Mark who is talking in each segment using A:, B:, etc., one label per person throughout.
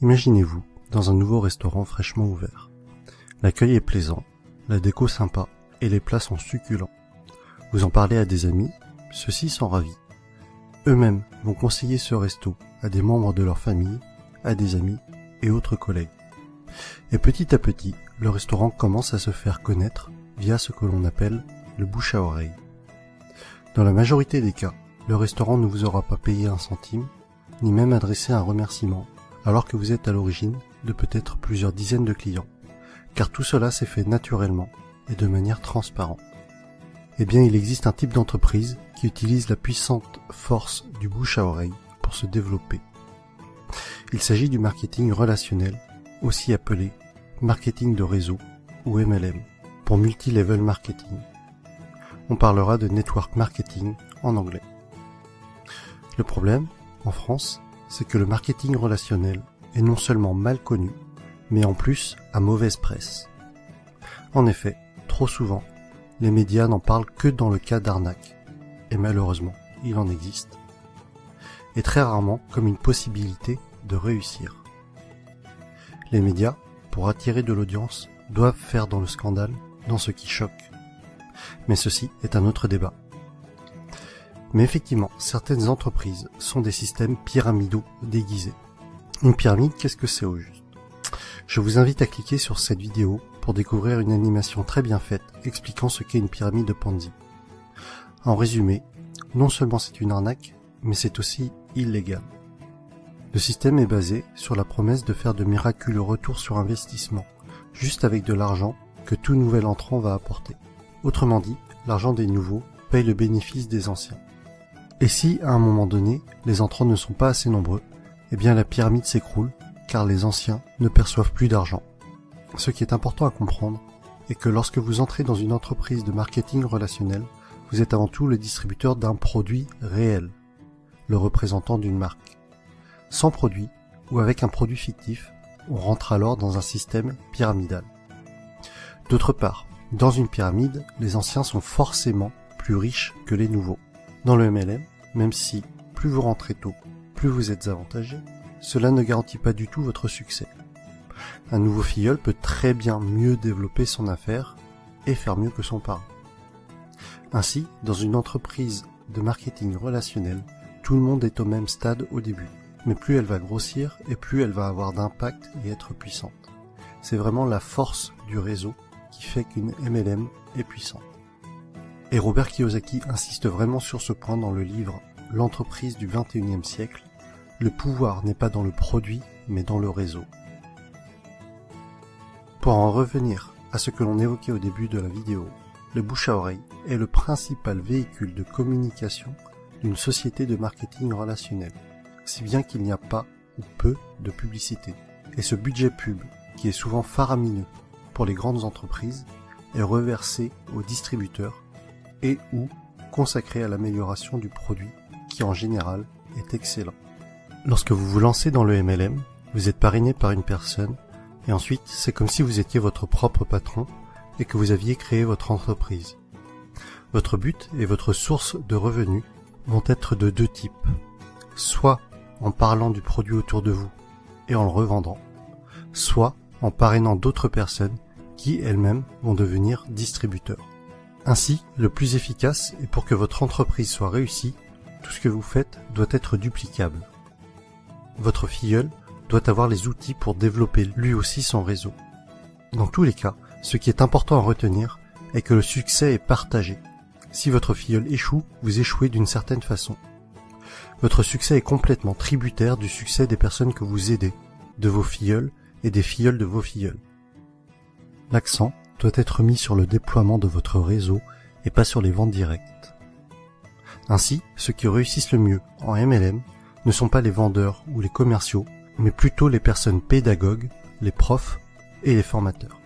A: Imaginez-vous dans un nouveau restaurant fraîchement ouvert. L'accueil est plaisant, la déco sympa et les plats sont succulents. Vous en parlez à des amis, ceux-ci sont ravis. Eux-mêmes vont conseiller ce resto à des membres de leur famille, à des amis et autres collègues. Et petit à petit, le restaurant commence à se faire connaître via ce que l'on appelle le bouche à oreille. Dans la majorité des cas, le restaurant ne vous aura pas payé un centime, ni même adressé un remerciement, alors que vous êtes à l'origine de peut-être plusieurs dizaines de clients, car tout cela s'est fait naturellement et de manière transparente. Eh bien, il existe un type d'entreprise qui utilise la puissante force du bouche à oreille pour se développer. Il s'agit du marketing relationnel, aussi appelé marketing de réseau ou MLM, pour multi-level marketing. On parlera de network marketing en anglais. Le problème, en France, c'est que le marketing relationnel est non seulement mal connu, mais en plus à mauvaise presse. En effet, trop souvent, les médias n'en parlent que dans le cas d'arnaque, et malheureusement, il en existe, et très rarement comme une possibilité de réussir. Les médias, pour attirer de l'audience, doivent faire dans le scandale, dans ce qui choque. Mais ceci est un autre débat. Mais effectivement, certaines entreprises sont des systèmes pyramidaux déguisés. Une pyramide, qu'est-ce que c'est au juste ? Je vous invite à cliquer sur cette vidéo pour découvrir une animation très bien faite expliquant ce qu'est une pyramide de Ponzi. En résumé, non seulement c'est une arnaque, mais c'est aussi illégal. Le système est basé sur la promesse de faire de miraculeux retours sur investissement, juste avec de l'argent que tout nouvel entrant va apporter. Autrement dit, l'argent des nouveaux paye le bénéfice des anciens. Et si, à un moment donné, les entrants ne sont pas assez nombreux, eh bien la pyramide s'écroule, car les anciens ne perçoivent plus d'argent. Ce qui est important à comprendre est que lorsque vous entrez dans une entreprise de marketing relationnel, vous êtes avant tout le distributeur d'un produit réel, le représentant d'une marque. Sans produit, ou avec un produit fictif, on rentre alors dans un système pyramidal. D'autre part, dans une pyramide, les anciens sont forcément plus riches que les nouveaux. Dans le MLM, même si plus vous rentrez tôt, plus vous êtes avantagé, cela ne garantit pas du tout votre succès. Un nouveau filleul peut très bien mieux développer son affaire et faire mieux que son parent. Ainsi, dans une entreprise de marketing relationnel, tout le monde est au même stade au début. Mais plus elle va grossir et plus elle va avoir d'impact et être puissante. C'est vraiment la force du réseau qui fait qu'une MLM est puissante. Et Robert Kiyosaki insiste vraiment sur ce point dans le livre « L'entreprise du XXIe siècle ». Le pouvoir n'est pas dans le produit, mais dans le réseau. Pour en revenir à ce que l'on évoquait au début de la vidéo, le bouche à oreille est le principal véhicule de communication d'une société de marketing relationnel, si bien qu'il n'y a pas ou peu de publicité. Et ce budget pub, qui est souvent faramineux pour les grandes entreprises, est reversé aux distributeurs et ou consacré à l'amélioration du produit, qui en général est excellent. Lorsque vous vous lancez dans le MLM, vous êtes parrainé par une personne, et ensuite c'est comme si vous étiez votre propre patron et que vous aviez créé votre entreprise. Votre but et votre source de revenus vont être de deux types. Soit en parlant du produit autour de vous et en le revendant, soit en parrainant d'autres personnes qui elles-mêmes vont devenir distributeurs. Ainsi, le plus efficace est pour que votre entreprise soit réussie, tout ce que vous faites doit être duplicable. Votre filleul doit avoir les outils pour développer lui aussi son réseau. Dans tous les cas, ce qui est important à retenir est que le succès est partagé. Si votre filleul échoue, vous échouez d'une certaine façon. Votre succès est complètement tributaire du succès des personnes que vous aidez, de vos filleuls et des filleuls de vos filleuls. L'accent doit être mis sur le déploiement de votre réseau et pas sur les ventes directes. Ainsi, ceux qui réussissent le mieux en MLM ne sont pas les vendeurs ou les commerciaux, mais plutôt les personnes pédagogues, les profs et les formateurs.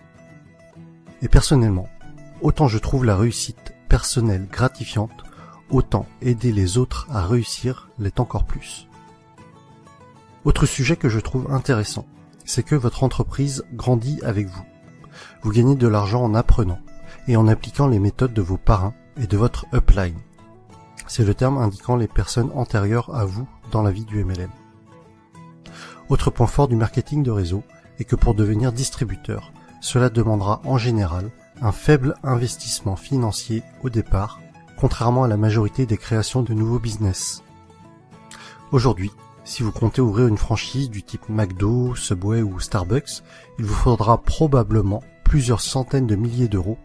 A: Et personnellement, autant je trouve la réussite personnelle gratifiante, autant aider les autres à réussir l'est encore plus. Autre sujet que je trouve intéressant, c'est que votre entreprise grandit avec vous. Vous gagnez de l'argent en apprenant et en appliquant les méthodes de vos parrains et de votre upline. C'est le terme indiquant les personnes antérieures à vous dans la vie du MLM. Autre point fort du marketing de réseau est que pour devenir distributeur, cela demandera en général un faible investissement financier au départ, contrairement à la majorité des créations de nouveaux business. Aujourd'hui, si vous comptez ouvrir une franchise du type McDo, Subway ou Starbucks, il vous faudra probablement plusieurs centaines de milliers d'euros,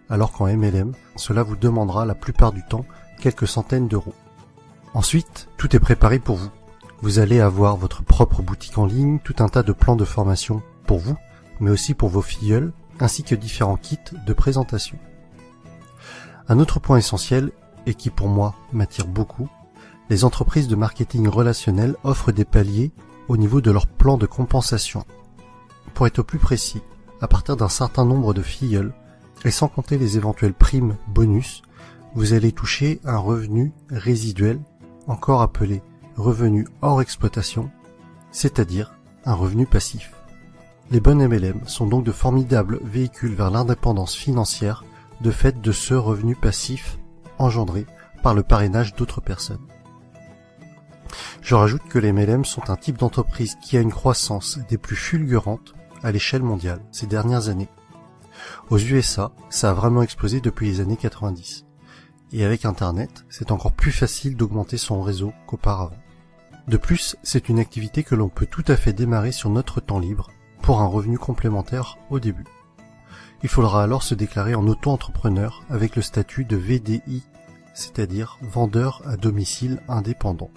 A: alors qu'en MLM, cela vous demandera la plupart du temps quelques centaines d'euros. Ensuite, tout est préparé pour vous. Vous allez avoir votre propre boutique en ligne, tout un tas de plans de formation pour vous, mais aussi pour vos filleuls, ainsi que différents kits de présentation. Un autre point essentiel, et qui pour moi m'attire beaucoup, les entreprises de marketing relationnel offrent des paliers au niveau de leur plan de compensation. Pour être plus précis, à partir d'un certain nombre de filleuls, et sans compter les éventuelles primes bonus, vous allez toucher un revenu résiduel, encore appelé revenu hors exploitation, c'est-à-dire un revenu passif. Les bonnes MLM sont donc de formidables véhicules vers l'indépendance financière de fait de ce revenu passif engendré par le parrainage d'autres personnes. Je rajoute que les MLM sont un type d'entreprise qui a une croissance des plus fulgurantes à l'échelle mondiale ces dernières années. Aux USA, ça a vraiment explosé depuis les années 90. Et avec Internet, c'est encore plus facile d'augmenter son réseau qu'auparavant. De plus, c'est une activité que l'on peut tout à fait démarrer sur notre temps libre pour un revenu complémentaire au début. Il faudra alors se déclarer en auto-entrepreneur avec le statut de VDI, c'est-à-dire vendeur à domicile indépendant.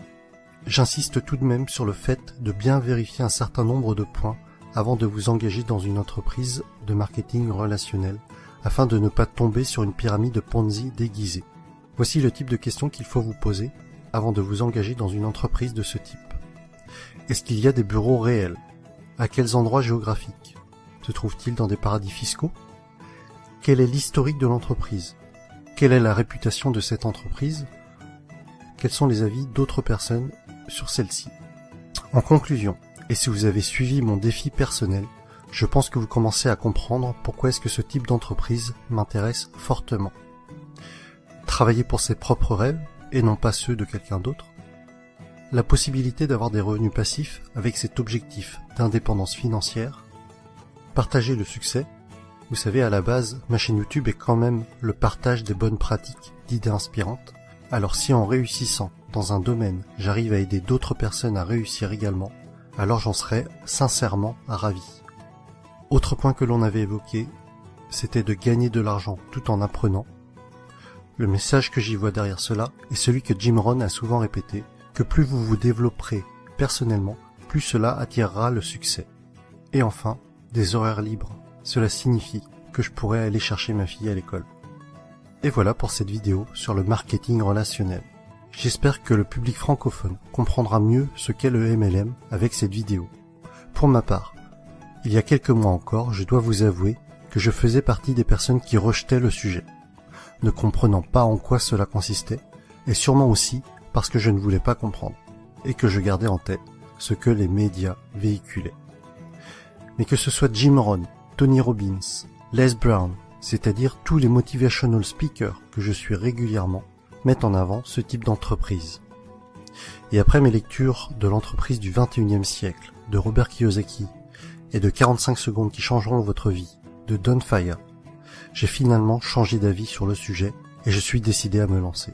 A: J'insiste tout de même sur le fait de bien vérifier un certain nombre de points avant de vous engager dans une entreprise de marketing relationnel afin de ne pas tomber sur une pyramide Ponzi déguisée. Voici le type de questions qu'il faut vous poser avant de vous engager dans une entreprise de ce type. Est-ce qu'il y a des bureaux réels? À quels endroits géographiques? Se trouve-t-il dans des paradis fiscaux? Quel est l'historique de l'entreprise? Quelle est la réputation de cette entreprise? Quels sont les avis d'autres personnes sur celle-ci? En conclusion, et si vous avez suivi mon défi personnel, je pense que vous commencez à comprendre pourquoi est-ce que ce type d'entreprise m'intéresse fortement. Travailler pour ses propres rêves et non pas ceux de quelqu'un d'autre. La possibilité d'avoir des revenus passifs avec cet objectif d'indépendance financière. Partager le succès. Vous savez, à la base, ma chaîne YouTube est quand même le partage des bonnes pratiques, d'idées inspirantes. Alors si en réussissant dans un domaine, j'arrive à aider d'autres personnes à réussir également, alors j'en serais sincèrement ravi. Autre point que l'on avait évoqué, c'était de gagner de l'argent tout en apprenant. Le message que j'y vois derrière cela est celui que Jim Rohn a souvent répété, que plus vous vous développerez personnellement, plus cela attirera le succès. Et enfin, des horaires libres. Cela signifie que je pourrais aller chercher ma fille à l'école. Et voilà pour cette vidéo sur le marketing relationnel. J'espère que le public francophone comprendra mieux ce qu'est le MLM avec cette vidéo. Pour ma part, il y a quelques mois encore, je dois vous avouer que je faisais partie des personnes qui rejetaient le sujet, ne comprenant pas en quoi cela consistait, et sûrement aussi parce que je ne voulais pas comprendre, et que je gardais en tête ce que les médias véhiculaient. Mais que ce soit Jim Rohn, Tony Robbins, Les Brown, c'est-à-dire tous les motivational speakers que je suis régulièrement, mettent en avant ce type d'entreprise. Et après mes lectures de l'entreprise du 21e siècle, de Robert Kiyosaki, et de 45 secondes qui changeront votre vie, de Don Fire, j'ai finalement changé d'avis sur le sujet et je suis décidé à me lancer.